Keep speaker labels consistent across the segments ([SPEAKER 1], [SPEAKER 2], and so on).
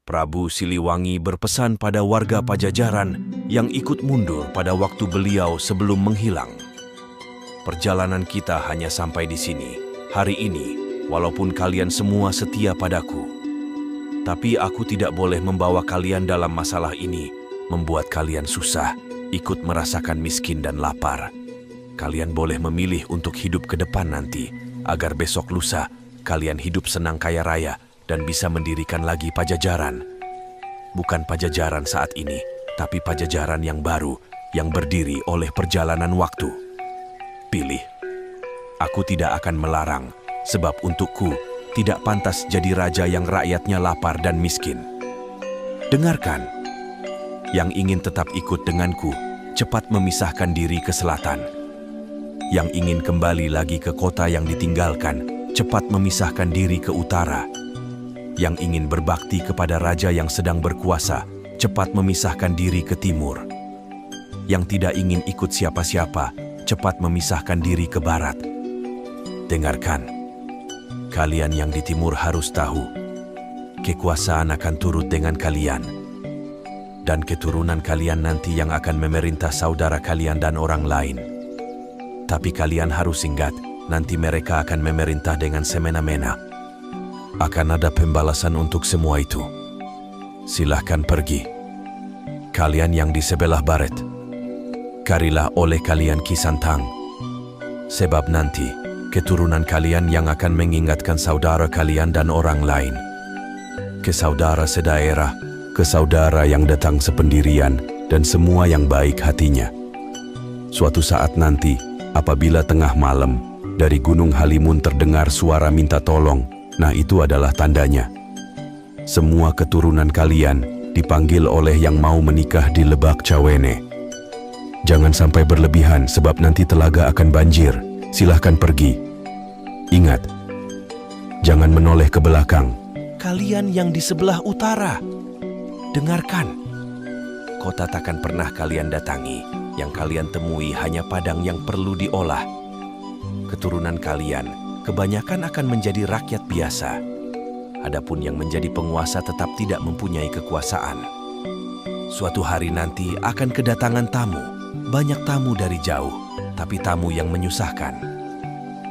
[SPEAKER 1] Prabu Siliwangi berpesan pada warga Pajajaran yang ikut mundur pada waktu beliau sebelum menghilang. Perjalanan kita hanya sampai di sini, hari ini, walaupun kalian semua setia padaku. Tapi aku tidak boleh membawa kalian dalam masalah ini, membuat kalian susah, ikut merasakan miskin dan lapar. Kalian boleh memilih untuk hidup ke depan nanti, agar besok lusa kalian hidup senang kaya raya dan bisa mendirikan lagi Pajajaran. Bukan Pajajaran saat ini, tapi Pajajaran yang baru, yang berdiri oleh perjalanan waktu. Pilih. Aku tidak akan melarang, sebab untukku tidak pantas jadi raja yang rakyatnya lapar dan miskin. Dengarkan. Yang ingin tetap ikut denganku, cepat memisahkan diri ke selatan. Yang ingin kembali lagi ke kota yang ditinggalkan, cepat memisahkan diri ke utara. Yang ingin berbakti kepada raja yang sedang berkuasa, cepat memisahkan diri ke timur. Yang tidak ingin ikut siapa-siapa, cepat memisahkan diri ke barat. Dengarkan, kalian yang di timur harus tahu, kekuasaan akan turut dengan kalian. Dan keturunan kalian nanti yang akan memerintah saudara kalian dan orang lain. Tapi kalian harus ingat, nanti mereka akan memerintah dengan semena-mena. Akan ada pembalasan untuk semua itu. Silahkan pergi. Kalian yang di sebelah barat, carilah oleh kalian Kisantang. Sebab nanti, keturunan kalian yang akan mengingatkan saudara kalian dan orang lain. Ke saudara sedaerah, ke saudara yang datang sependirian, dan semua yang baik hatinya. Suatu saat nanti, apabila tengah malam, dari Gunung Halimun terdengar suara minta tolong, nah itu adalah tandanya. Semua keturunan kalian dipanggil oleh yang mau menikah di Lebak Cawene. Jangan sampai berlebihan sebab nanti telaga akan banjir. Silahkan pergi. Ingat, jangan menoleh ke belakang. Kalian yang di sebelah utara, dengarkan. Kota takkan pernah kalian datangi. Yang kalian temui hanya padang yang perlu diolah. Keturunan kalian kebanyakan akan menjadi rakyat biasa. Adapun yang menjadi penguasa tetap tidak mempunyai kekuasaan. Suatu hari nanti akan kedatangan tamu, banyak tamu dari jauh, tapi tamu yang menyusahkan.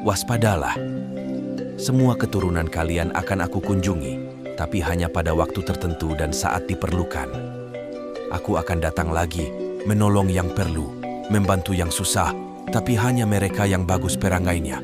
[SPEAKER 1] Waspadalah. Semua keturunan kalian akan aku kunjungi, tapi hanya pada waktu tertentu dan saat diperlukan. Aku akan datang lagi, menolong yang perlu, membantu yang susah, tapi hanya mereka yang bagus perangainya.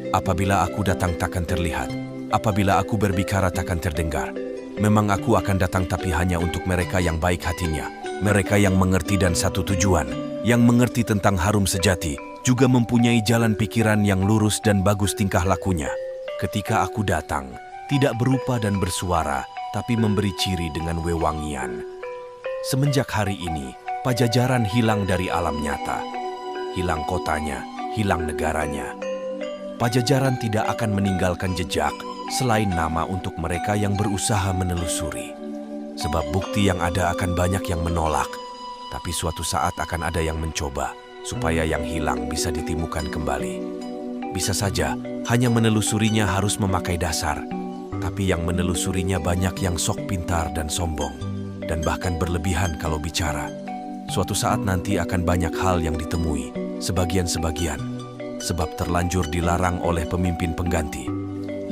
[SPEAKER 1] Apabila aku datang takkan terlihat, apabila aku berbicara takkan terdengar. Memang aku akan datang tapi hanya untuk mereka yang baik hatinya, mereka yang mengerti dan satu tujuan, yang mengerti tentang harum sejati, juga mempunyai jalan pikiran yang lurus dan bagus tingkah lakunya. Ketika aku datang, tidak berupa dan bersuara, tapi memberi ciri dengan wewangian. Semenjak hari ini, Pajajaran hilang dari alam nyata. Hilang kotanya, hilang negaranya. Pajajaran tidak akan meninggalkan jejak selain nama untuk mereka yang berusaha menelusuri. Sebab bukti yang ada akan banyak yang menolak, tapi suatu saat akan ada yang mencoba supaya yang hilang bisa ditemukan kembali. Bisa saja hanya menelusurinya harus memakai dasar, tapi yang menelusurinya banyak yang sok pintar dan sombong, dan bahkan berlebihan kalau bicara. Suatu saat nanti akan banyak hal yang ditemui, sebagian-sebagian, sebab terlanjur dilarang oleh pemimpin pengganti.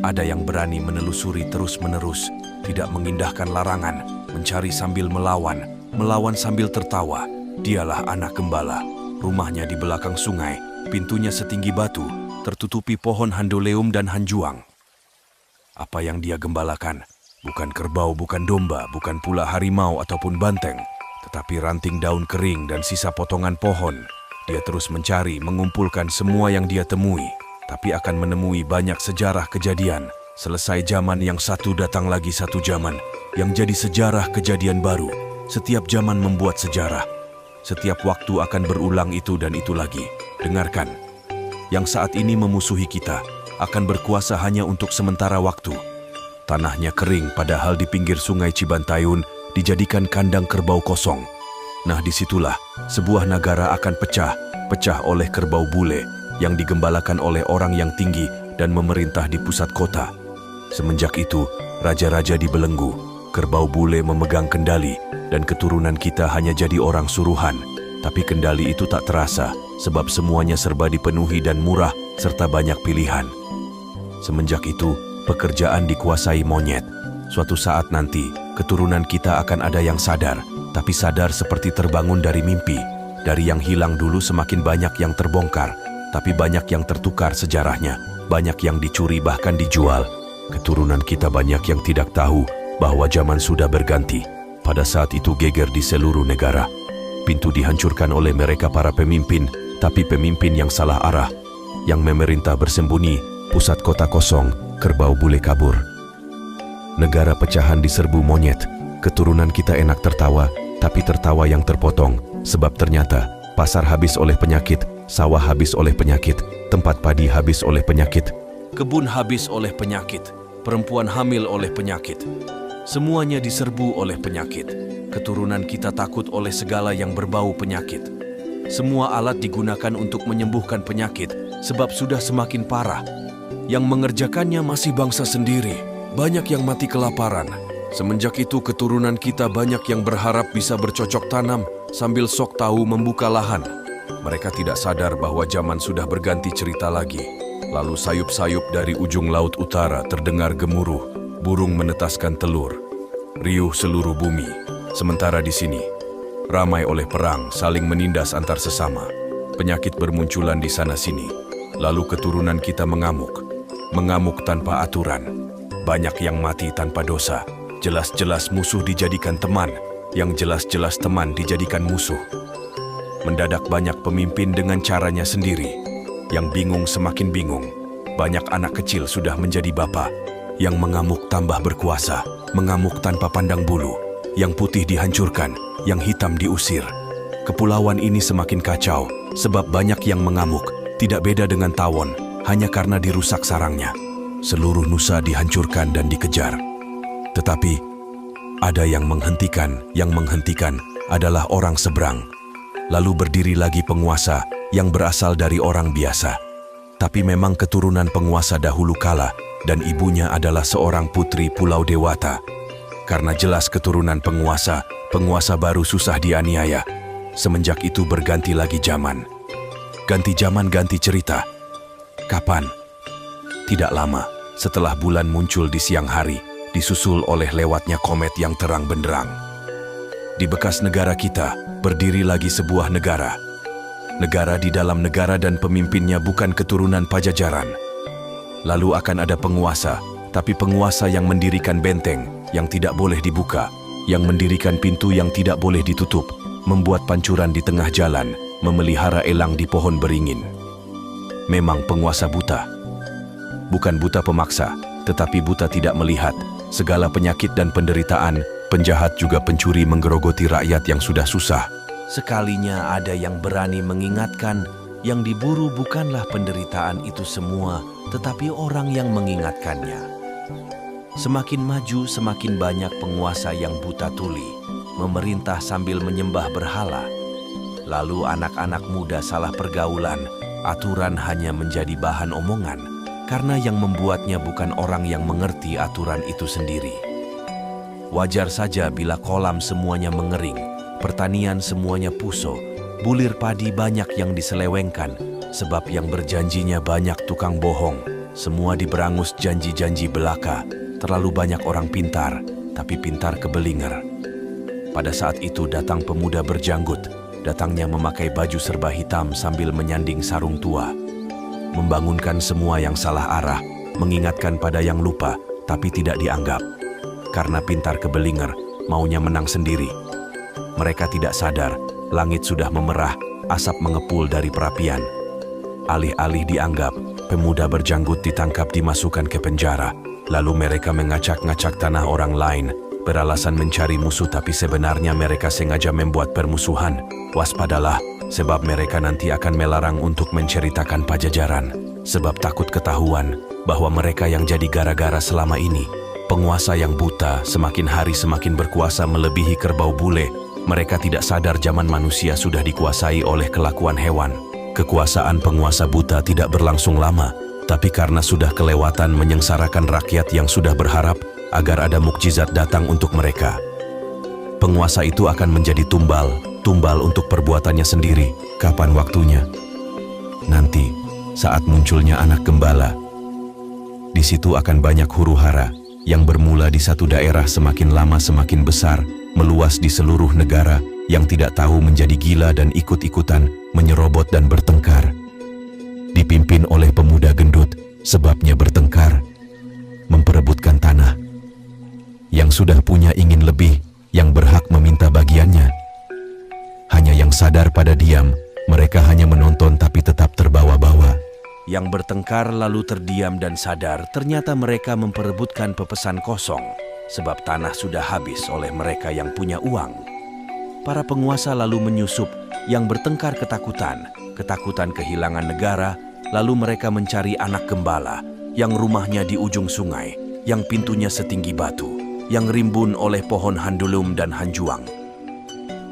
[SPEAKER 1] Ada yang berani menelusuri terus-menerus, tidak mengindahkan larangan, mencari sambil melawan, melawan sambil tertawa. Dialah anak gembala, rumahnya di belakang sungai, pintunya setinggi batu, tertutupi pohon handoleum dan hanjuang. Apa yang dia gembalakan? Bukan kerbau, bukan domba, bukan pula harimau ataupun banteng, tetapi ranting daun kering dan sisa potongan pohon. Dia terus mencari, mengumpulkan semua yang dia temui, tapi akan menemui banyak sejarah kejadian. Selesai zaman yang satu datang lagi satu zaman, yang jadi sejarah kejadian baru. Setiap zaman membuat sejarah. Setiap waktu akan berulang itu dan itu lagi. Dengarkan, yang saat ini memusuhi kita, akan berkuasa hanya untuk sementara waktu. Tanahnya kering padahal di pinggir sungai Cibantayun dijadikan kandang kerbau kosong. Nah disitulah sebuah negara akan pecah oleh kerbau bule yang digembalakan oleh orang yang tinggi dan memerintah di pusat kota. Semenjak itu, raja-raja dibelenggu, kerbau bule memegang kendali dan keturunan kita hanya jadi orang suruhan. Tapi kendali itu tak terasa sebab semuanya serba dipenuhi dan murah serta banyak pilihan. Semenjak itu, pekerjaan dikuasai monyet. Suatu saat nanti, keturunan kita akan ada yang sadar, tapi sadar seperti terbangun dari mimpi. Dari yang hilang dulu semakin banyak yang terbongkar, tapi banyak yang tertukar sejarahnya, banyak yang dicuri bahkan dijual. Keturunan kita banyak yang tidak tahu bahwa zaman sudah berganti. Pada saat itu geger di seluruh negara. Pintu dihancurkan oleh mereka para pemimpin, tapi pemimpin yang salah arah. Yang memerintah bersembunyi, pusat kota kosong, kerbau bule kabur. Negara pecahan diserbu monyet. Keturunan kita enak tertawa, tapi tertawa yang terpotong. Sebab ternyata pasar habis oleh penyakit, sawah habis oleh penyakit, tempat padi habis oleh penyakit, kebun habis oleh penyakit, perempuan hamil oleh penyakit. Semuanya diserbu oleh penyakit. Keturunan kita takut oleh segala yang berbau penyakit. Semua alat digunakan untuk menyembuhkan penyakit sebab sudah semakin parah. Yang mengerjakannya masih bangsa sendiri. Banyak yang mati kelaparan. Semenjak itu keturunan kita banyak yang berharap bisa bercocok tanam sambil sok tahu membuka lahan. Mereka tidak sadar bahwa zaman sudah berganti cerita lagi. Lalu sayup-sayup dari ujung laut utara terdengar gemuruh. Burung menetaskan telur. Riuh seluruh bumi. Sementara di sini, ramai oleh perang saling menindas antar sesama. Penyakit bermunculan di sana-sini. Lalu keturunan kita mengamuk. Mengamuk tanpa aturan. Banyak yang mati tanpa dosa. Jelas-jelas musuh dijadikan teman, yang jelas-jelas teman dijadikan musuh. Mendadak banyak pemimpin dengan caranya sendiri. Yang bingung semakin bingung. Banyak anak kecil sudah menjadi bapa. Yang mengamuk tambah berkuasa, mengamuk tanpa pandang bulu. Yang putih dihancurkan, yang hitam diusir. Kepulauan ini semakin kacau, sebab banyak yang mengamuk. Tidak beda dengan tawon, hanya karena dirusak sarangnya. Seluruh nusa dihancurkan dan dikejar. Tetapi, ada yang menghentikan adalah orang seberang. Lalu berdiri lagi penguasa yang berasal dari orang biasa. Tapi memang keturunan penguasa dahulu kala dan ibunya adalah seorang putri Pulau Dewata. Karena jelas keturunan penguasa baru susah dianiaya. Semenjak itu berganti lagi zaman. Ganti zaman, ganti cerita. Kapan? Tidak lama, setelah bulan muncul di siang hari, disusul oleh lewatnya komet yang terang benderang. Di bekas negara kita, berdiri lagi sebuah negara. Negara di dalam negara dan pemimpinnya bukan keturunan Pajajaran. Lalu akan ada penguasa, tapi penguasa yang mendirikan benteng, yang tidak boleh dibuka, yang mendirikan pintu yang tidak boleh ditutup, membuat pancuran di tengah jalan, memelihara elang di pohon beringin. Memang penguasa buta. Bukan buta pemaksa, tetapi buta tidak melihat. Segala penyakit dan penderitaan, penjahat juga pencuri menggerogoti rakyat yang sudah susah. Sekalinya ada yang berani mengingatkan, yang diburu bukanlah penderitaan itu semua, tetapi orang yang mengingatkannya. Semakin maju, semakin banyak penguasa yang buta tuli, memerintah sambil menyembah berhala. Lalu anak-anak muda salah pergaulan, aturan hanya menjadi bahan omongan, karena yang membuatnya bukan orang yang mengerti aturan itu sendiri. Wajar saja bila kolam semuanya mengering, pertanian semuanya puso, bulir padi banyak yang diselewengkan, sebab yang berjanjinya banyak tukang bohong, semua diberangus janji-janji belaka, terlalu banyak orang pintar, tapi pintar kebelinger. Pada saat itu datang pemuda berjanggut, datangnya memakai baju serba hitam sambil menyanding sarung tua. Membangunkan semua yang salah arah, mengingatkan pada yang lupa, tapi tidak dianggap. Karena pintar kebelinger, maunya menang sendiri. Mereka tidak sadar, langit sudah memerah, asap mengepul dari perapian. Alih-alih dianggap, pemuda berjanggut ditangkap dimasukkan ke penjara. Lalu mereka mengacak-ngacak tanah orang lain, beralasan mencari musuh tapi sebenarnya mereka sengaja membuat permusuhan. Waspadalah, sebab mereka nanti akan melarang untuk menceritakan Pajajaran, sebab takut ketahuan bahwa mereka yang jadi gara-gara selama ini. Penguasa yang buta semakin hari semakin berkuasa melebihi kerbau bule. Mereka tidak sadar zaman manusia sudah dikuasai oleh kelakuan hewan. Kekuasaan penguasa buta tidak berlangsung lama, tapi karena sudah kelewatan menyengsarakan rakyat yang sudah berharap, agar ada mukjizat datang untuk mereka. Penguasa itu akan menjadi tumbal untuk perbuatannya sendiri. Kapan waktunya? Nanti, saat munculnya anak gembala. Di situ akan banyak huru-hara yang bermula di satu daerah, semakin lama semakin besar, meluas di seluruh negara, yang tidak tahu menjadi gila dan ikut-ikutan menyerobot dan bertengkar. Dipimpin oleh pemuda gendut, sebabnya bertengkar, memperebutkan tanah. Yang sudah punya ingin lebih, yang berhak meminta bagiannya. Hanya yang sadar pada diam, mereka hanya menonton tapi tetap terbawa-bawa. Yang bertengkar lalu terdiam dan sadar, ternyata mereka memperebutkan pepesan kosong, sebab tanah sudah habis oleh mereka yang punya uang. Para penguasa lalu menyusup, yang bertengkar ketakutan kehilangan negara, lalu mereka mencari anak gembala, yang rumahnya di ujung sungai, yang pintunya setinggi batu, yang rimbun oleh pohon handulum dan hanjuang.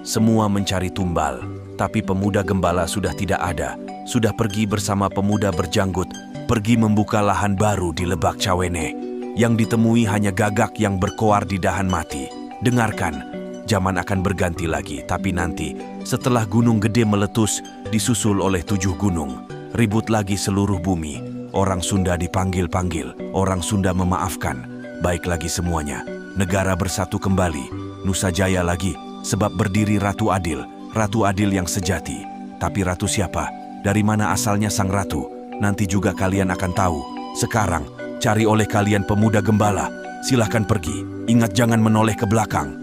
[SPEAKER 1] Semua mencari tumbal, tapi pemuda gembala sudah tidak ada, sudah pergi bersama pemuda berjanggut, pergi membuka lahan baru di Lebak Cawene. Yang ditemui hanya gagak yang berkoar di dahan mati. Dengarkan, zaman akan berganti lagi, tapi nanti, setelah gunung gede meletus, disusul oleh 7 gunung, ribut lagi seluruh bumi. Orang Sunda dipanggil-panggil, orang Sunda memaafkan, baik lagi semuanya. Negara bersatu kembali, Nusa Jaya lagi, sebab berdiri Ratu Adil yang sejati. Tapi ratu siapa? Dari mana asalnya sang ratu? Nanti juga kalian akan tahu. Sekarang, cari oleh kalian pemuda gembala. Silahkan pergi. Ingat jangan menoleh ke belakang.